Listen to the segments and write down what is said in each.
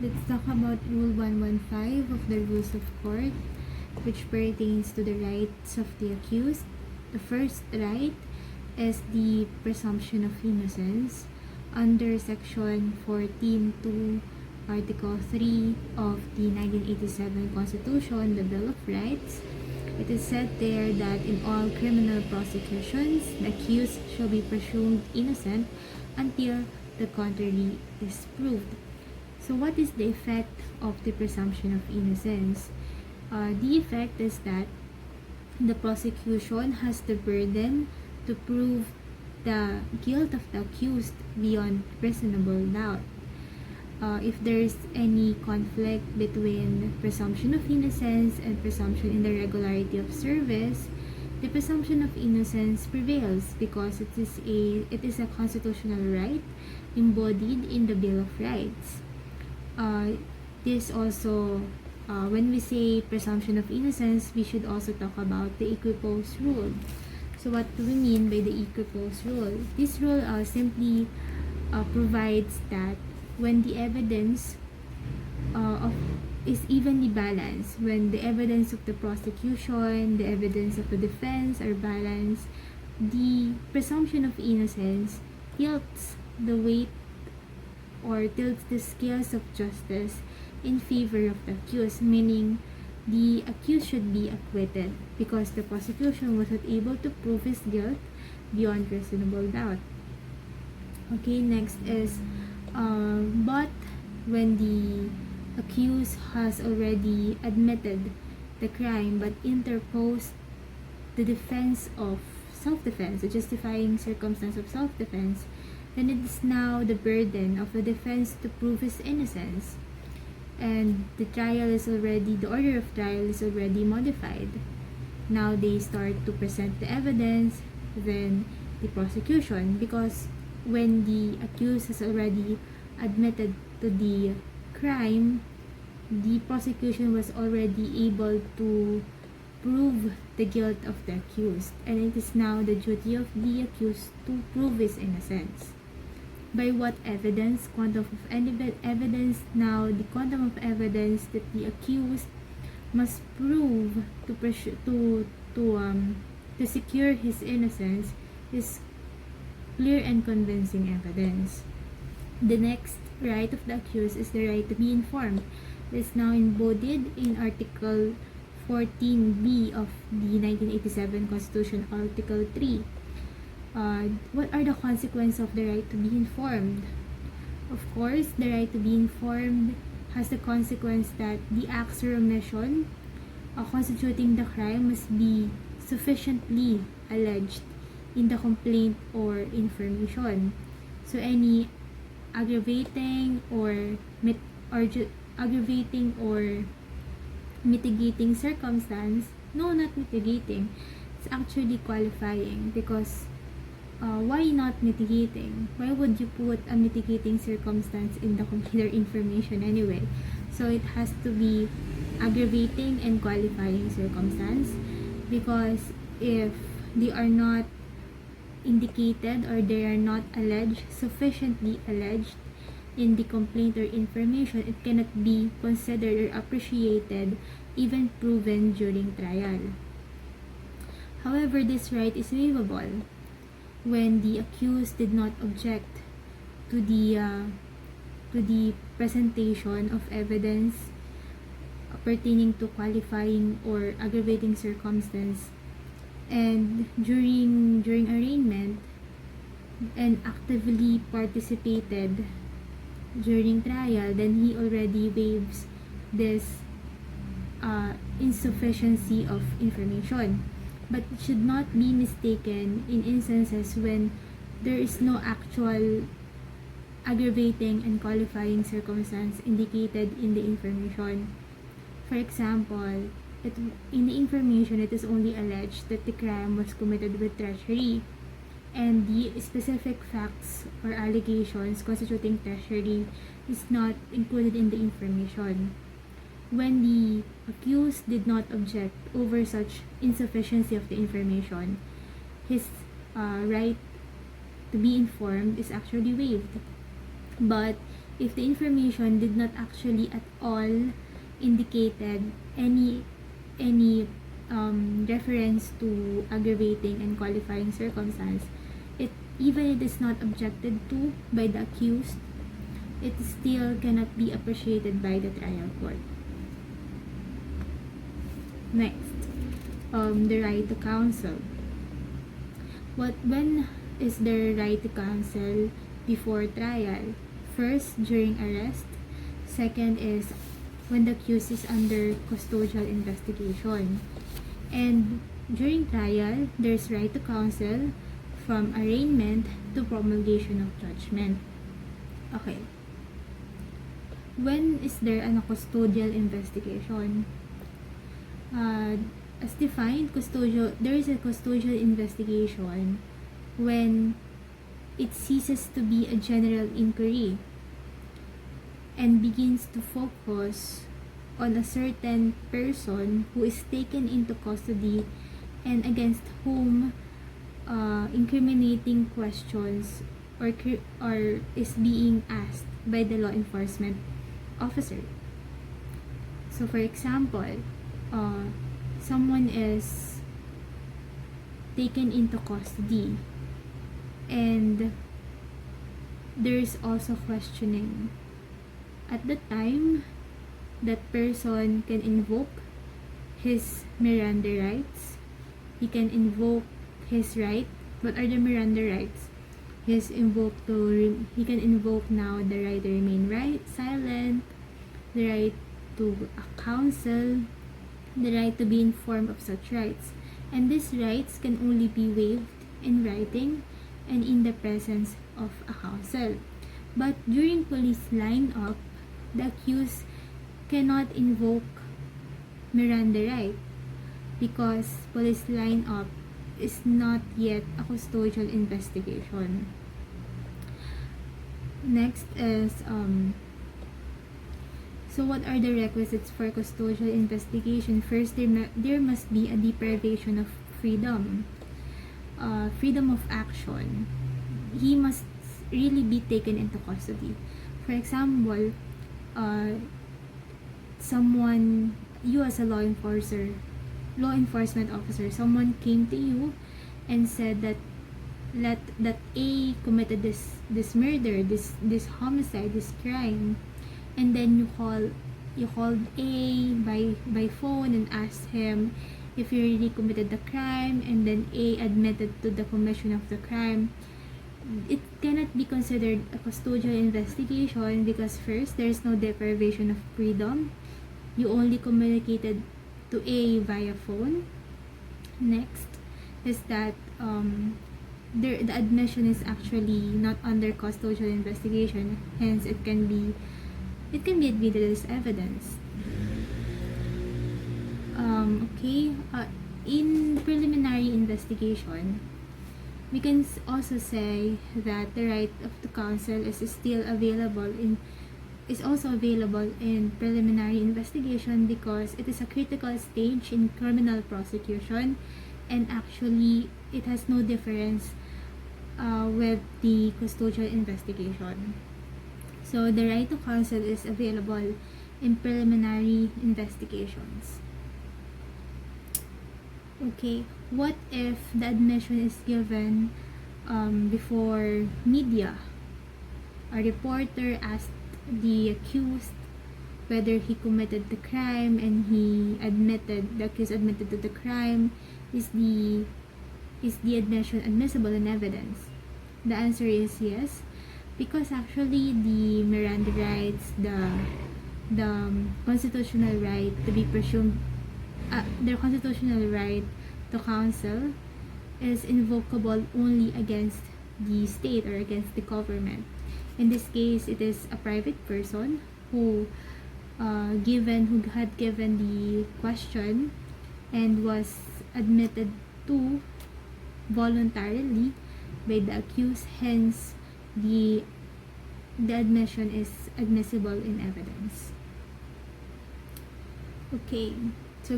Let's talk about Rule 115 of the Rules of Court, which pertains to the rights of the accused. The first right is the presumption of innocence. Under Section 14.2, Article 3 of the 1987 Constitution, the Bill of Rights, it is said there that in all criminal prosecutions, the accused shall be presumed innocent until the contrary is proved. So what is the effect of the presumption of innocence? The effect is that the prosecution has the burden to prove the guilt of the accused beyond reasonable doubt. If there is any conflict between presumption of innocence and presumption in the regularity of service, the presumption of innocence prevails because it is a constitutional right embodied in the Bill of Rights. This also, when we say presumption of innocence, we should also talk about the equipoise rule. So what do we mean by the equipoise rule? This rule simply provides that when the evidence is evenly balanced, when the evidence of the prosecution, the evidence of the defense are balanced, the presumption of innocence tilts the weight or tilts the scales of justice in favor of the accused, meaning the accused should be acquitted because the prosecution was not able to prove his guilt beyond reasonable doubt. Okay, next is but when the accused has already admitted the crime but interposed the defense of self-defense, a justifying circumstance of self-defense, then it is now the burden of the defense to prove his innocence. And the order of trial is already modified. Now they start to present the evidence, then the prosecution, because when the accused has already admitted to the crime, the prosecution was already able to prove the guilt of the accused, and it is now the duty of the accused to prove his innocence. By what evidence? Quantum of evidence. Now, the quantum of evidence that the accused must prove to secure his innocence is clear and convincing evidence. The next right of the accused is the right to be informed. It is now embodied in Article 14B of the 1987 Constitution, Article 3. What are the consequences of the right to be informed? Of course, the right to be informed has the consequence that the acts or omission constituting the crime must be sufficiently alleged in the complaint or information. So any aggravating or mitigating circumstance, no, not mitigating, it's actually qualifying, because why not mitigating? Why would you put a mitigating circumstance in the computer information anyway? So it has to be aggravating and qualifying circumstance, because if they are not indicated or they are not sufficiently alleged in the complaint or information, it cannot be considered or appreciated, even proven during trial. However, this right is waivable when the accused did not object to the presentation of evidence pertaining to qualifying or aggravating circumstance, and during arraignment, and actively participated during trial, then he already waives this insufficiency of information. But it should not be mistaken in instances when there is no actual aggravating and qualifying circumstance indicated in the information. For example, in the information, it is only alleged that the crime was committed with treachery, and the specific facts or allegations constituting treachery is not included in the information. When the accused did not object over such insufficiency of the information, his right to be informed is actually waived. But if the information did not actually at all indicated any reference to aggravating and qualifying circumstance, it even it is not objected to by the accused, it still cannot be appreciated by the trial court. Next, the right to counsel. When is the right to counsel before trial? First, during arrest. Second is when the accused is under custodial investigation. And during trial, there's right to counsel from arraignment to promulgation of judgment. Okay. When is there a custodial investigation? As defined, there is a custodial investigation when it ceases to be a general inquiry and begins to focus on a certain person who is taken into custody and against whom incriminating questions or is being asked by the law enforcement officer. So for example, someone is taken into custody and there is also questioning. At the time, that person can invoke his Miranda rights. He can invoke his right. What are the Miranda rights? He can invoke now the right to remain silent, the right to a counsel, the right to be informed of such rights. And these rights can only be waived in writing and in the presence of a counsel. But during police lineup, the accused cannot invoke Miranda right because police lineup is not yet a custodial investigation. Next is so what are the requisites for custodial investigation? First, there must be a deprivation of freedom, freedom of action. He must really be taken into custody. For example, you as a law enforcement officer, someone came to you and said that A committed this murder, this homicide, this crime, and then you called A by phone and asked him if he really committed the crime, and then A admitted to the commission of the crime. It cannot be considered a custodial investigation because first, there is no deprivation of freedom. You only communicated to A via phone. Next is that the admission is actually not under custodial investigation, hence it can be admitted as evidence. In preliminary investigation, we can also say that the right of the counsel is also available in preliminary investigation because it is a critical stage in criminal prosecution, and actually it has no difference with the custodial investigation. So the right to counsel is available in preliminary investigations. Okay, what if the admission is given before media? A reporter asked the accused whether he committed the crime and the accused admitted to the crime. Is the admission admissible in evidence? The answer is yes, because actually the Miranda rights, the constitutional right to be presumed, their constitutional right to counsel is invocable only against the state or against the government. In this case, it is a private person who had given the question and was admitted to voluntarily by the accused. Hence, the admission is admissible in evidence. Okay, so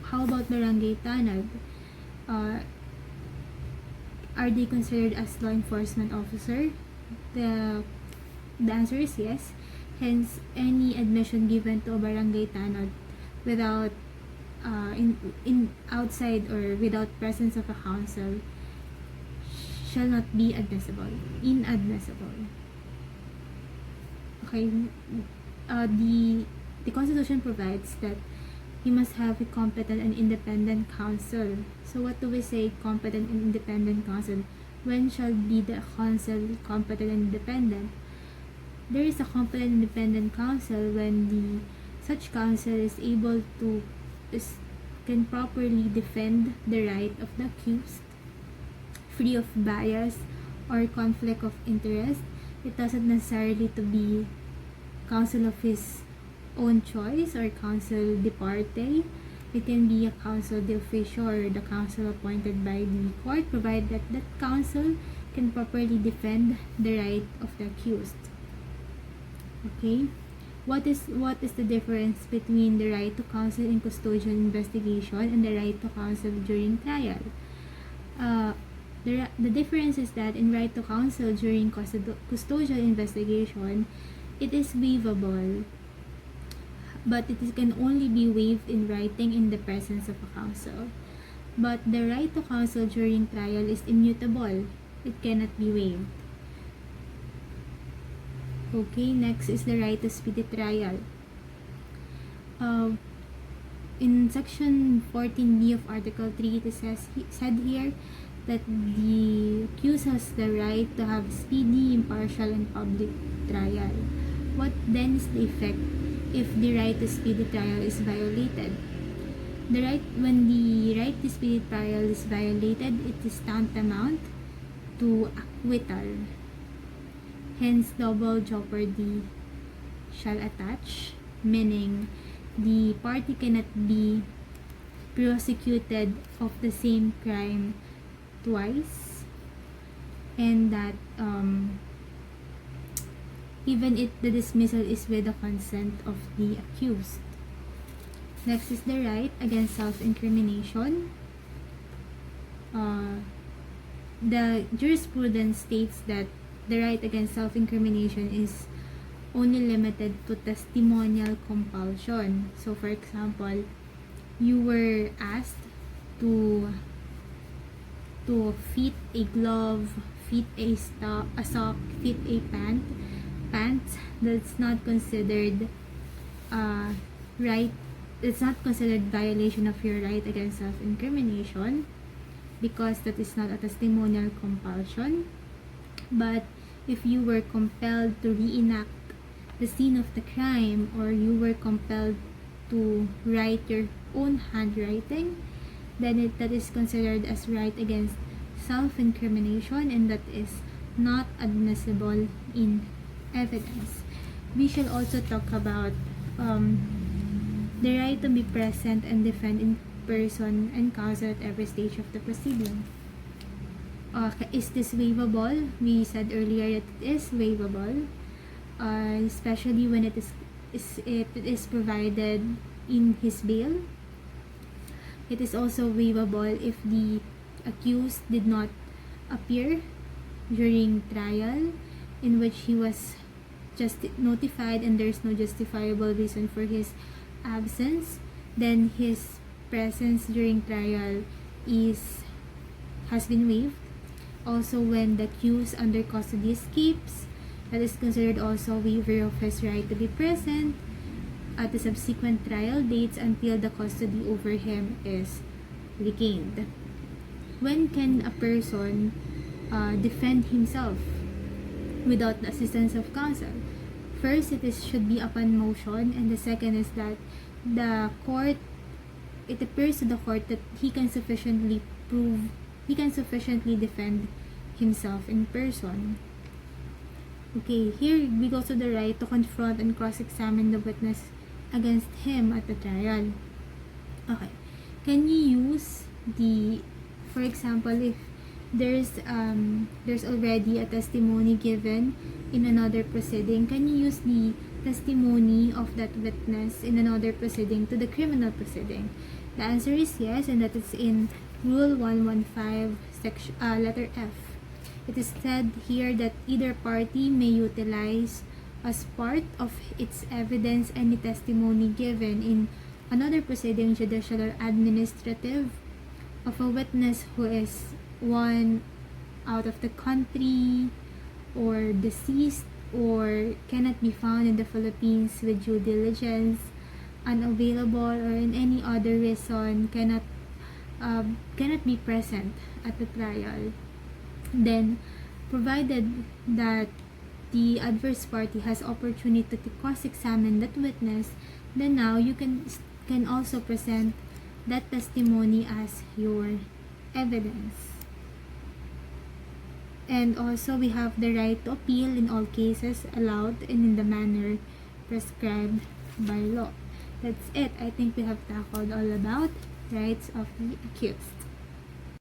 how about barangay tanag? Are they considered as law enforcement officer? The The answer is yes. Hence, any admission given to a barangay tanod without in outside or without presence of a counsel shall not be admissible, inadmissible. Okay, the Constitution provides that he must have a competent and independent counsel. So what do we say, competent and independent counsel? When shall be the counsel competent and independent? There is a competent independent counsel when such counsel is able to can properly defend the right of the accused, free of bias or conflict of interest. It doesn't necessarily to be counsel of his own choice or counsel de parte. It can be a counsel de officio or the counsel appointed by the court, provided that that counsel can properly defend the right of the accused. Okay, what is the difference between the right to counsel in custodial investigation and the right to counsel during trial? The difference is that in right to counsel during custodial investigation, it is waivable, but can only be waived in writing in the presence of a counsel. But the right to counsel during trial is immutable. It cannot be waived. Okay, next is the right to speedy trial. In section 14b of Article 3, it said here that the accused has the right to have speedy, impartial, and public trial. What then is the effect if the right to speedy trial is violated? When the right to speedy trial is violated, it is tantamount to acquittal. Hence, double jeopardy shall attach, meaning the party cannot be prosecuted of the same crime twice, and that even if the dismissal is with the consent of the accused. Next is the right against self-incrimination. The jurisprudence states that the right against self-incrimination is only limited to testimonial compulsion. So, for example, you were asked to fit a glove, fit a sock, fit a pants. That's not considered right. It's not considered violation of your right against self-incrimination because that is not a testimonial compulsion. But if you were compelled to reenact the scene of the crime, or you were compelled to write your own handwriting, then that is considered as right against self-incrimination, and that is not admissible in evidence. We shall also talk about the right to be present and defend in person and counsel at every stage of the proceeding. Is this waivable? We said earlier that it is waivable, especially when it is provided in his bail. It is also waivable if the accused did not appear during trial, in which he was just notified and there's no justifiable reason for his absence. Then his presence during trial has been waived. Also, when the accused under custody escapes, that is considered also a waiver of his right to be present at the subsequent trial dates until the custody over him is regained. When can a person defend himself without the assistance of counsel? First, should be upon motion, and the second is that it appears to the court that he can sufficiently defend himself in person. Okay, here we go to the right to confront and cross-examine the witness against him at the trial. Okay, can you use for example, if there's already a testimony given in another proceeding, can you use the testimony of that witness in another proceeding to the criminal proceeding? The answer is yes, and that is in Rule 115, letter F. It is said here that either party may utilize as part of its evidence any testimony given in another proceeding, judicial or administrative, of a witness who is one out of the country or deceased or cannot be found in the Philippines with due diligence, unavailable, or in any other reason cannot be present at the trial. Then, provided that the adverse party has opportunity to cross-examine that witness, then now you can also present that testimony as your evidence. And also, we have the right to appeal in all cases allowed and in the manner prescribed by law. That's it. I think we have tackled all about rights of the accused.